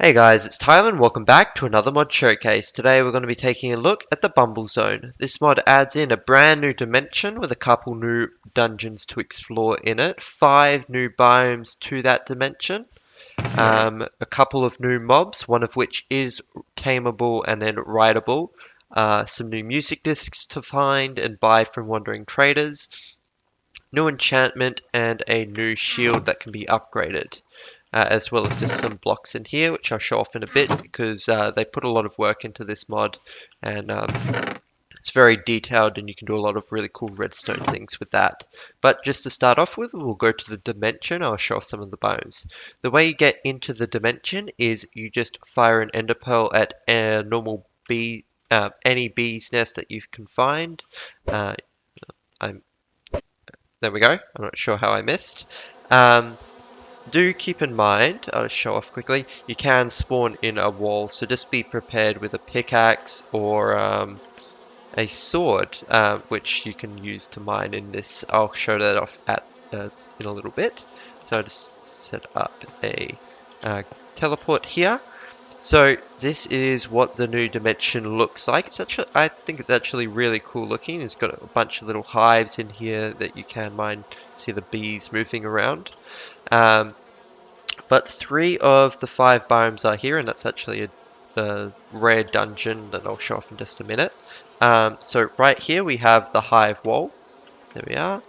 Hey guys, it's Tyler and welcome back to another mod showcase. Today we're going to be taking a look at the Bumble Zone. This mod adds in a brand new dimension with a couple new dungeons to explore in it, 5 new biomes to that dimension, a couple of new mobs, one of which is tameable and then rideable, some new music discs to find and buy from wandering traders, new enchantment, and a new shield that can be upgraded. As well as just some blocks in here, which I'll show off in a bit because they put a lot of work into this mod and it's very detailed and you can do a lot of really cool redstone things with that. But just to start off with, we'll go to the dimension. I'll show off some of the biomes. The way you get into the dimension is you just fire an ender pearl at a normal bee, any bee's nest that you can find. Uh, I'm There we go. I'm not sure how I missed. Do keep in mind, I'll show off quickly, you can spawn in a wall, so just be prepared with a pickaxe or a sword, which you can use to mine in this. I'll show that off in a little bit. So I'll just set up a teleport here. So this is what the new dimension looks like. I think it's actually really cool looking. It's got a bunch of little hives in here that you can mine. See the bees moving around. But 3 of the 5 biomes are here, and that's actually a rare dungeon that I'll show off in just a minute. So right here we have the hive wall. There we are.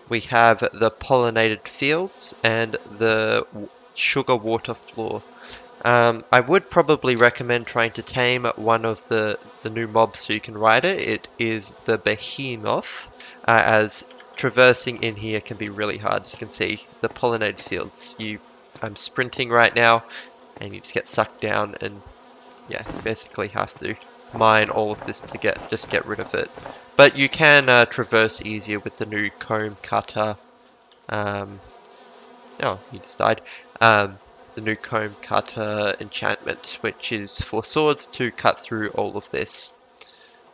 We have the pollinated fields and the sugar water floor. I would probably recommend trying to tame one of the new mobs so you can ride it. It is the behemoth, as traversing in here can be really hard. As you can see, the pollinated fields. I'm sprinting right now, and you just get sucked down, and yeah, you basically have to mine all of this to get rid of it. But you can traverse easier with the new comb cutter. Oh, he just died. The new comb cutter enchantment, which is for swords to cut through all of this.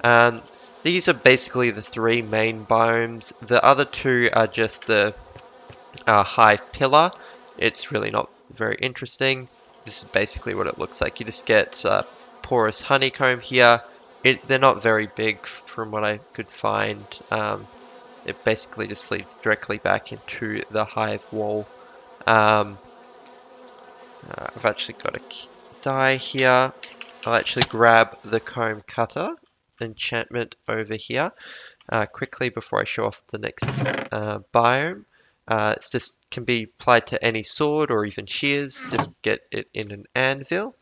Um, these are basically the 3 main biomes. The other 2 are just the hive pillar. It's really not very interesting. This is basically what it looks like. You just get porous honeycomb here. They're not very big from what I could find. It basically just leads directly back into the hive wall. I've actually got a die here. I'll actually grab the comb cutter enchantment over here quickly before I show off the next biome. It's just can be applied to any sword or even shears. Just get it in an anvil,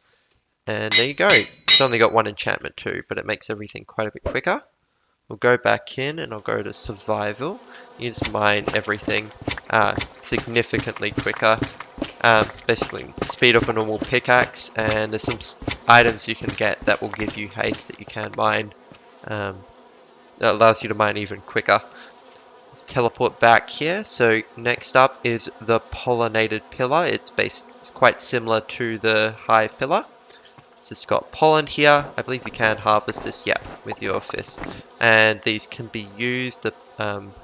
and there you go. It's only got 1 enchantment too, but it makes everything quite a bit quicker. We'll go back in and I'll go to survival. You just mine everything significantly quicker. Basically, speed of a normal pickaxe, and there's some items you can get that will give you haste that you can mine. That allows you to mine even quicker. Let's teleport back here. So next up is the pollinated pillar. It's quite similar to the hive pillar. It's just got pollen here. I believe you can harvest this, yeah, with your fist. And these can be used, the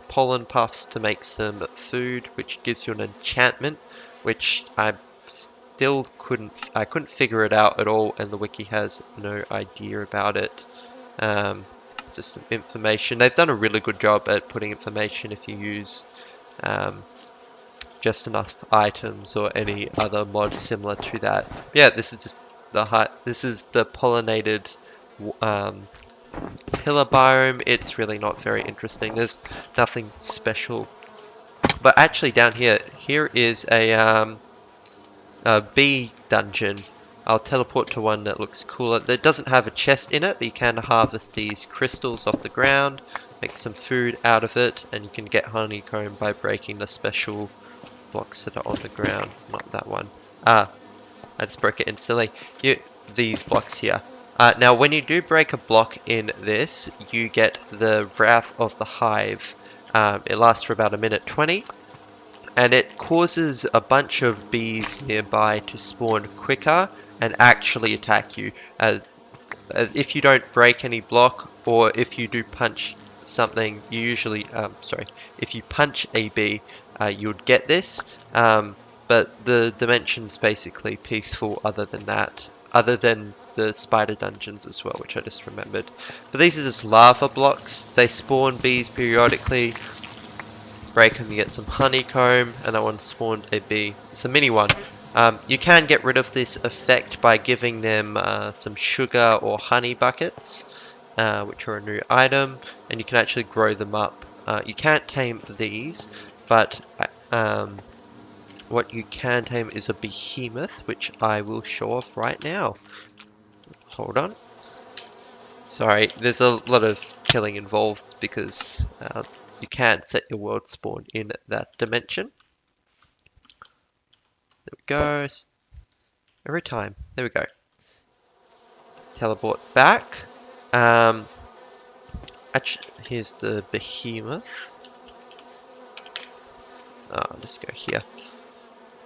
pollen puffs, to make some food, which gives you an enchantment, which I couldn't figure it out at all, and the wiki has no idea about it. It's just some information. They've done a really good job at putting information if you use just enough items or any other mod similar to that. Yeah, this is just this is the pollinated pillar biome. It's really not very interesting. There's nothing special. But actually down here is a bee dungeon. I'll teleport to one that looks cooler. That doesn't have a chest in it, but you can harvest these crystals off the ground, make some food out of it, and you can get honeycomb by breaking the special blocks that are on the ground. Not that one. I just broke it instantly. These blocks here. Now, when you do break a block in this, you get the Wrath of the Hive. It lasts for about 1:20, and it causes a bunch of bees nearby to spawn quicker and actually attack you. As if you don't break any block, or if you do punch something, you usually, if you punch a bee, you would get this. but the dimension's basically peaceful other than that. Other than the spider dungeons as well, which I just remembered. But these are just lava blocks. They spawn bees periodically. Break them, you get some honeycomb, and that one spawned a bee. It's a mini one. You can get rid of this effect by giving them some sugar or honey buckets, which are a new item, and you can actually grow them up. You can't tame these, but what you can tame is a behemoth, which I will show off right now. Hold on. Sorry, there's a lot of killing involved because you can't set your world spawn in that dimension. There we go. Every time. There we go. Teleport back. Actually, here's the behemoth. I'll just go here.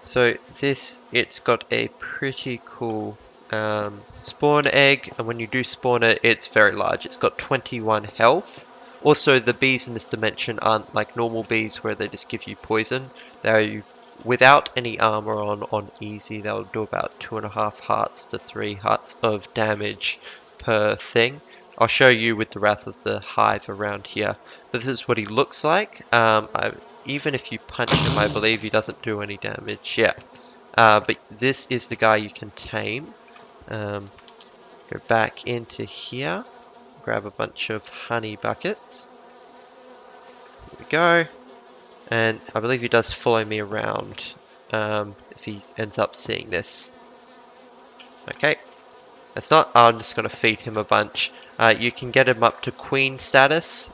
So this, it's got a pretty cool spawn egg, and when you do spawn it, it's very large. It's got 21 health. Also, the bees in this dimension aren't like normal bees where they just give you poison. They're without any armor on easy. They'll do about 2.5 hearts to 3 hearts of damage per thing. I'll show you with the Wrath of the Hive around here. But this is what he looks like. Even if you punch him, I believe he doesn't do any damage. Yeah. But this is the guy you can tame. Go back into here. Grab a bunch of honey buckets. Here we go. And I believe he does follow me around if he ends up seeing this. Okay. It's not, I'm just going to feed him a bunch. You can get him up to queen status.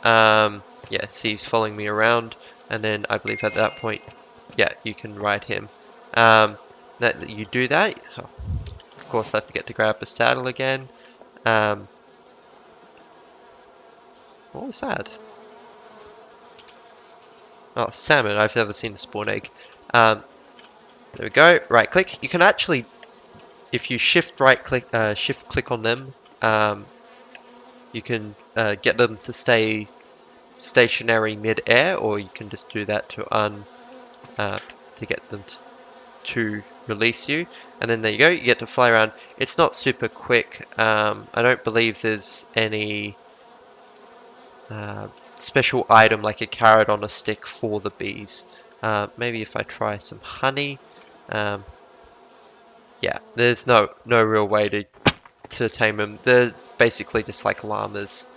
Yeah, see he's following me around. And then I believe at that point, yeah, you can ride him. That you do that. Oh, of course, I forget to grab a saddle again. What was that? Oh, salmon. I've never seen a spawn egg. There we go. Right click. You can actually, if you shift click on them, you can get them to stay stationary mid-air, or you can just do that to get them to release you, and then there you go, you get to fly around. It's not super quick. I don't believe there's any special item like a carrot on a stick for the bees. Maybe if I try some honey. Yeah, there's no real way to tame them. They're basically just like llamas.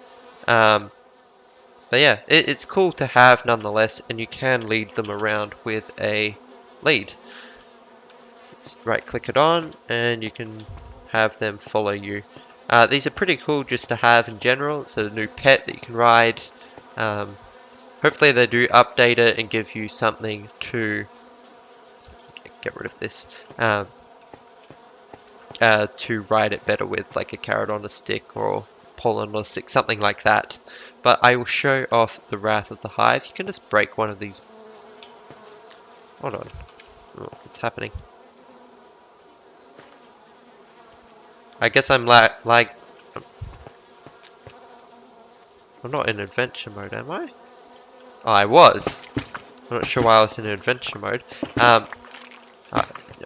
But yeah, it's cool to have nonetheless, and you can lead them around with a lead. Just right click it on, and you can have them follow you. These are pretty cool just to have in general. It's a new pet that you can ride. Hopefully they do update it and give you something to get rid of this. To ride it better with, like a carrot on a stick or pollen on a stick, something like that. But I will show off the Wrath of the Hive. You can just break one of these. Hold on. Oh, what's happening? I guess I'm like I'm not in adventure mode, am I? Oh, I was. I'm not sure why I was in adventure mode.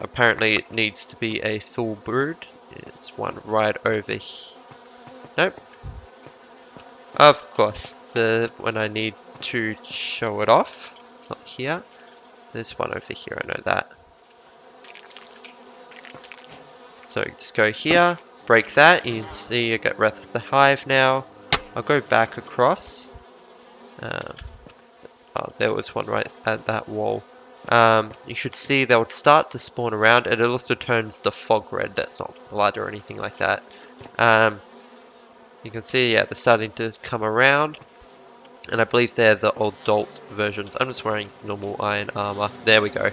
Apparently it needs to be a full brood. It's one right over here. Nope. Of course. When I need to show it off, it's not here. There's one over here, I know that. So just go here, break that. You can see I got Wrath of the Hive now. I'll go back across. Oh, there was one right at that wall. You should see they would start to spawn around, and it also turns the fog red. That's not blood or anything like that. You can see, yeah, they're starting to come around, and I believe they're the adult versions. I'm just wearing normal iron armor. There we go.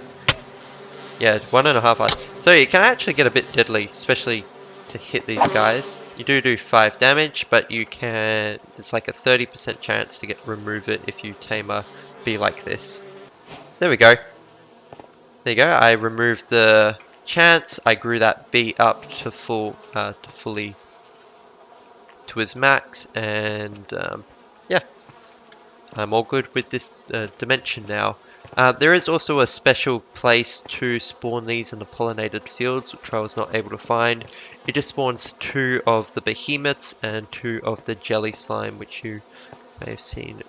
Yeah, 1.5 hours. So it can actually get a bit deadly, especially to hit these guys. You do 5 damage, but you can. It's like a 30% chance to remove it if you tame a bee like this. There we go. There you go. I removed the chance. I grew that bee up to fully to his max, and yeah, I'm all good with this dimension now. There is also a special place to spawn these in the pollinated fields, which I was not able to find. It just spawns 2 of the behemoths and 2 of the jelly slime, which you may have seen.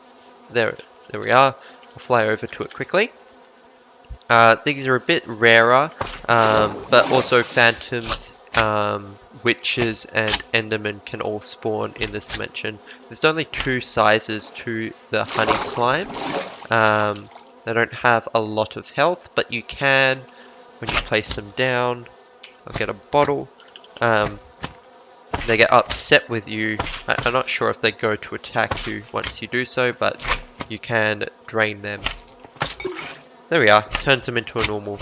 There we are. I'll fly over to it quickly. These are a bit rarer, but also phantoms, witches, and endermen can all spawn in this dimension. There's only 2 sizes to the honey slime. They don't have a lot of health, but you can, when you place them down, I'll get a bottle. Um, they get upset with you. I'm not sure if they go to attack you once you do so, but you can drain them. There we are. Turns him into a normal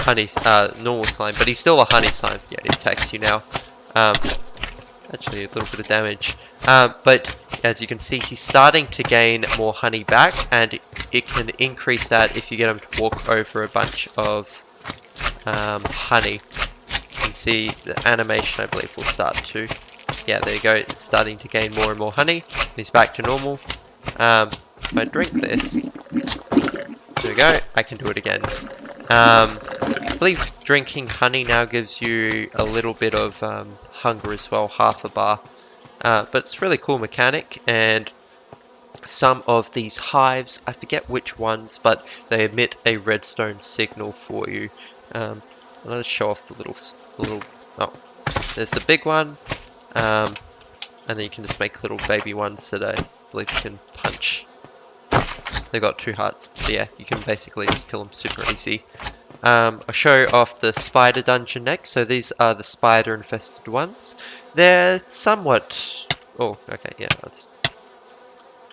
normal slime, but he's still a honey slime. Yeah, he attacks you now. Um, Actually, a little bit of damage. But as you can see, he's starting to gain more honey back, and it can increase that if you get him to walk over a bunch of honey. You can see the animation, I believe, will start to. Yeah, there you go. It's starting to gain more and more honey. He's back to normal. If I drink this, there we go. I can do it again. I believe drinking honey now gives you a little bit of hunger as well, half a bar. But it's a really cool mechanic, and some of these hives, I forget which ones, but they emit a redstone signal for you. I'll just show off the little. Oh, there's the big one, and then you can just make little baby ones that I believe you can punch. They've got 2 hearts. But yeah, you can basically just kill them super easy. I'll show off the spider dungeon next. So these are the spider infested ones. They're somewhat... Oh, okay, yeah, let's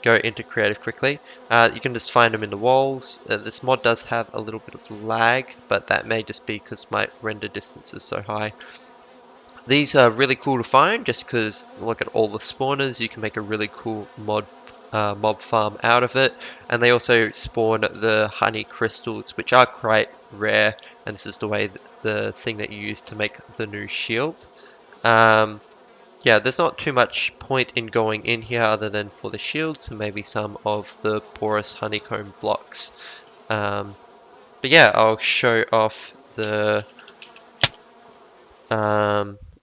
go into creative quickly. You can just find them in the walls. This mod does have a little bit of lag, but that may just be because my render distance is so high. These are really cool to find just because look at all the spawners. You can make a really cool mob farm out of it, and they also spawn the honey crystals, which are quite rare, and this is the thing that you use to make the new shield. Yeah, there's not too much point in going in here other than for the shields and maybe some of the porous honeycomb blocks. But yeah, I'll show off the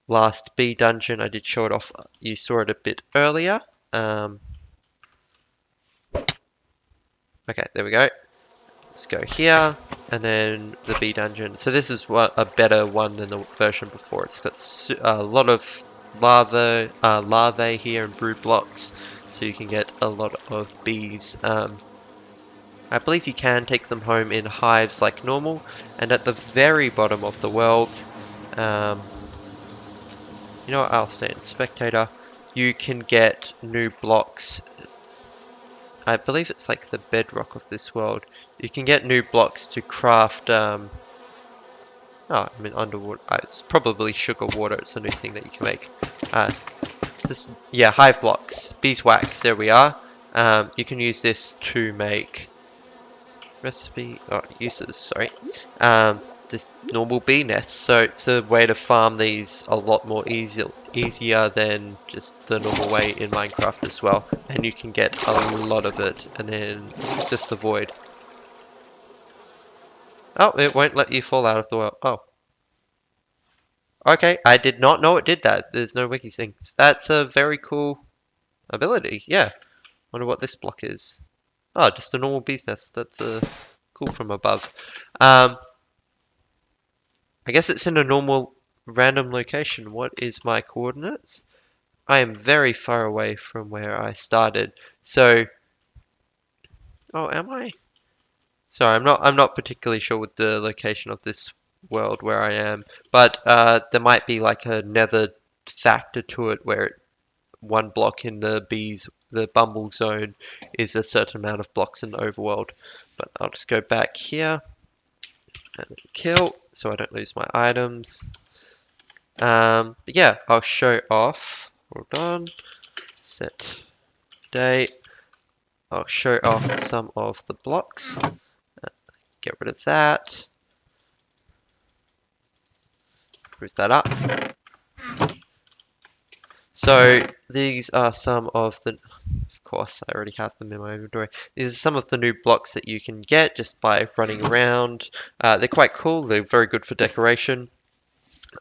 last bee dungeon. I did show it off. You saw it a bit earlier. Okay, there we go. Let's go here, and then the bee dungeon. So this is a better one than the version before. It's got a lot of larvae here and brood blocks, so you can get a lot of bees. I believe you can take them home in hives like normal, and at the very bottom of the world, you know what, I'll stay in spectator. You can get new blocks. I believe it's like the bedrock of this world. You can get new blocks to craft, oh, I mean underwater, it's probably sugar water, it's a new thing that you can make. It's this, yeah, hive blocks, beeswax, there we are. You can use this to make uses, sorry. Just normal bee nests, so it's a way to farm these a lot more easier than just the normal way in Minecraft as well, and you can get a lot of it. And then it's just the void. Oh, it won't let you fall out of the world. Oh, okay, I did not know it did that. There's no wiki things. That's a very cool ability. Yeah, wonder what this block is. Oh, just a normal bee's nest. That's cool from above. I guess it's in a normal random location. What is my coordinates? I am very far away from where I started. So, oh, am I? Sorry, I'm not particularly sure with the location of this world where I am, but there might be like a nether factor to it where one block in the Bumble zone is a certain amount of blocks in the overworld. But I'll just go back here and kill so I don't lose my items. But yeah, I'll show off. Hold on. Set date. I'll show off some of the blocks. Get rid of that. Move that up. So these are some of the. Of course, I already have them in my inventory. These are some of the new blocks that you can get just by running around. They're quite cool, they're very good for decoration.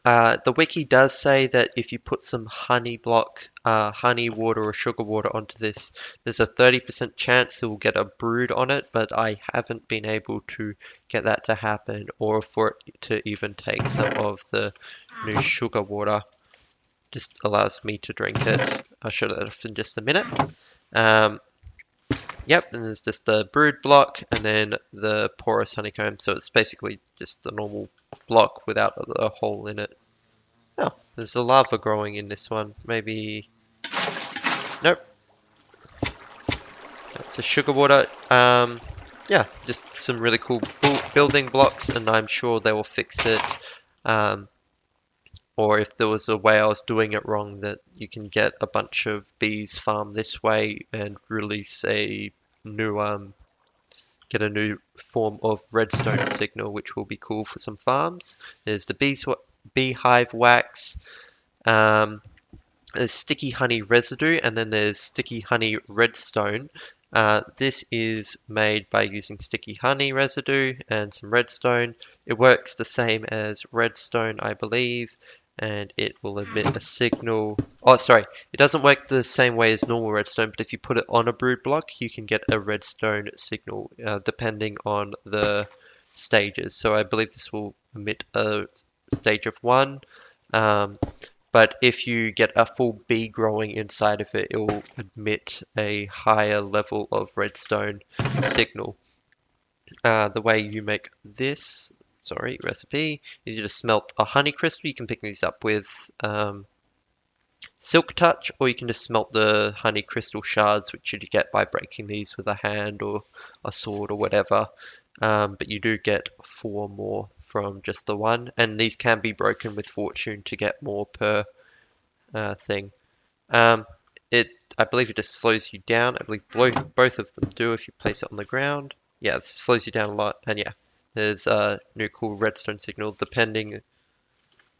The wiki does say that if you put some honey water or sugar water onto this, there's a 30% chance it will get a brood on it, but I haven't been able to get that to happen or for it to even take some of the new sugar water. Just allows me to drink it. I'll show that off in just a minute. Um, yep, and there's just the brood block and then the porous honeycomb. So it's basically just a normal block without a hole in it. Oh, there's a lava growing in this one. Maybe... Nope. That's a sugar water. Yeah, just some really cool building blocks, and I'm sure they will fix it. Um, or if there was a way I was doing it wrong, that you can get a bunch of bees farmed this way and release a new get a new form of redstone signal, which will be cool for some farms. There's the beehive wax. There's sticky honey residue, and then there's sticky honey redstone. This is made by using sticky honey residue and some redstone. It works the same as redstone, I believe, and it will emit a signal. Oh, sorry, it doesn't work the same way as normal redstone, but if you put it on a brood block, you can get a redstone signal depending on the stages. So I believe this will emit a stage of 1. But if you get a full bee growing inside of it, it will emit a higher level of redstone signal. The way you make this, recipe, is you just smelt a honey crystal. You can pick these up with Silk Touch, or you can just smelt the honey crystal shards, which you get by breaking these with a hand or a sword or whatever. But you do get 4 more from just the one, and these can be broken with fortune to get more per thing. Um, I believe it just slows you down. I believe both of them do if you place it on the ground. Yeah, it slows you down a lot, and yeah, there's a new cool redstone signal depending,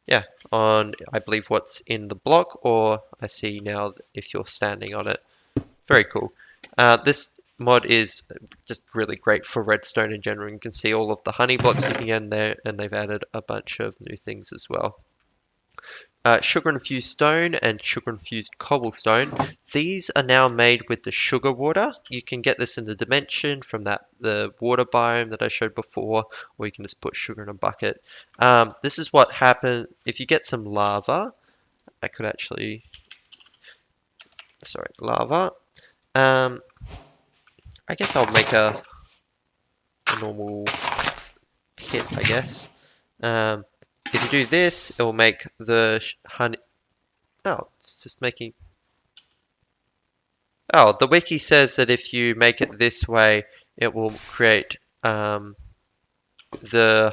yeah, on I believe what's in the block, or I see now if you're standing on it. Very cool. This mod is just really great for redstone in general. You can see all of the honey blocks you can get in there, and they've added a bunch of new things as well. Sugar-infused stone and sugar-infused cobblestone. These are now made with the sugar water. You can get this in the dimension from the water biome that I showed before, or you can just put sugar in a bucket. This is what happens if you get some lava. I could actually... Sorry, lava. I guess I'll make a normal pit, I guess. If you do this, it will make the honey... Oh, it's just making... Oh, the wiki says that if you make it this way, it will create the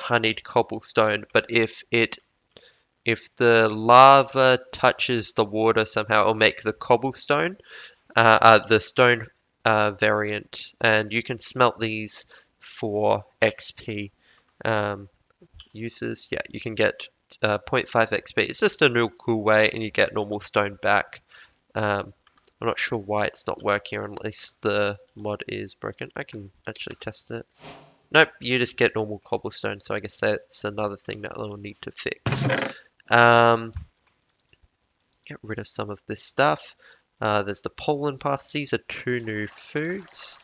honeyed cobblestone. But if the lava touches the water somehow, it'll make the cobblestone, the stone variant. And you can smelt these for XP uses. Yeah, you can get 0.5 XP. It's just a new cool way, and you get normal stone back. I'm not sure why it's not working, or unless the mod is broken. I can actually test it. Nope, you just get normal cobblestone, so I guess that's another thing that I'll need to fix. Get rid of some of this stuff. There's the pollen puffs. These are 2 new foods.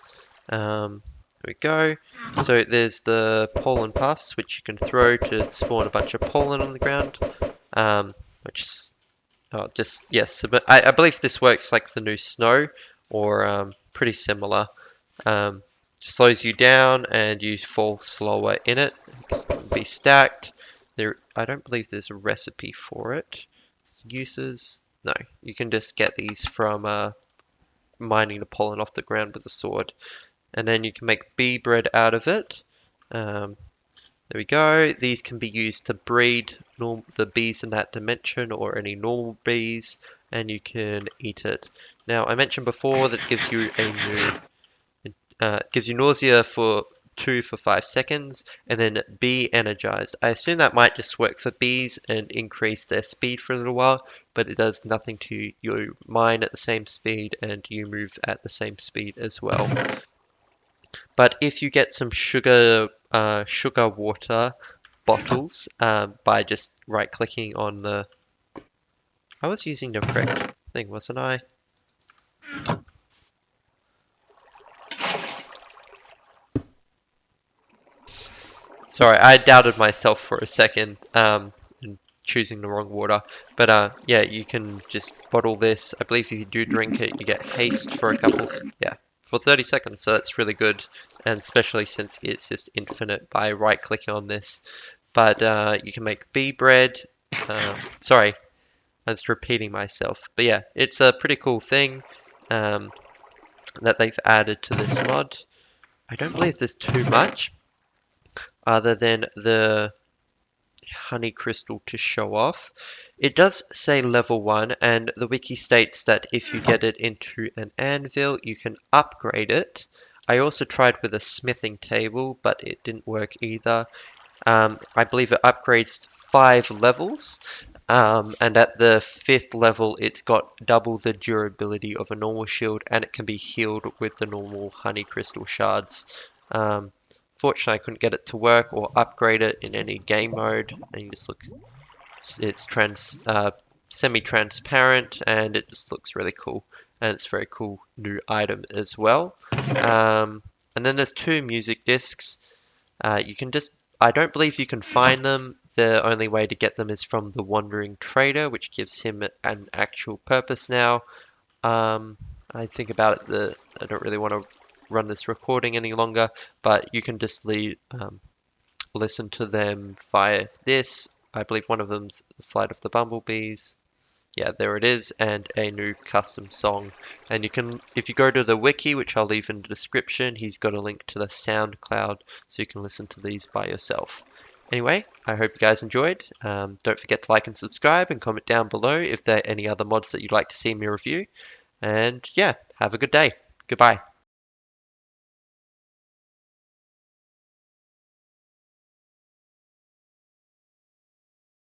There we go. So there's the pollen puffs, which you can throw to spawn a bunch of pollen on the ground. Which is yes, but I believe this works like the new snow, or pretty similar. Slows you down and you fall slower in it. It can be stacked. I don't believe there's a recipe for it. Uses, no, you can just get these from mining the pollen off the ground with a sword, and then you can make bee bread out of it. There we go. These can be used to breed the bees in that dimension or any normal bees, and you can eat it. Now, I mentioned before that it gives you gives you nausea for 2 for 5 seconds, and then be energized. I assume that might just work for bees and increase their speed for a little while, but it does nothing to you mine at the same speed and you move at the same speed as well. But if you get some sugar water bottles by just right clicking on the, I was using the correct thing, wasn't I? Sorry, I doubted myself for a second, in choosing the wrong water. But yeah, you can just bottle this. I believe if you do drink it, you get haste for a couple, yeah, for 30 seconds. So that's really good, and especially since it's just infinite by right-clicking on this. But you can make bee bread. Sorry, I'm just repeating myself. But yeah, it's a pretty cool thing um, that they've added to this mod. I don't believe there's too much other than the honey crystal to show off. It does say level 1, and the wiki states that if you get it into an anvil, you can upgrade it. I also tried with a smithing table, but it didn't work either. I believe it upgrades 5 levels, and at the 5th level, it's got double the durability of a normal shield, and it can be healed with the normal honey crystal shards. Um, Fortunately, I couldn't get it to work or upgrade it in any game mode. And you just look, it's semi-transparent, and it just looks really cool. And it's a very cool new item as well. And then there's 2 music discs. You can just, I don't believe you can find them. The only way to get them is from the Wandering Trader, which gives him an actual purpose now. I think about it, I don't really want to run this recording any longer, but you can just listen to them via this. I believe one of them's Flight of the Bumblebees. Yeah, there it is, and a new custom song. And you can, if you go to the wiki, which I'll leave in the description, he's got a link to the SoundCloud, so you can listen to these by yourself. Anyway, I hope you guys enjoyed. Don't forget to like and subscribe and comment down below if there are any other mods that you'd like to see me review. And yeah, have a good day. Goodbye.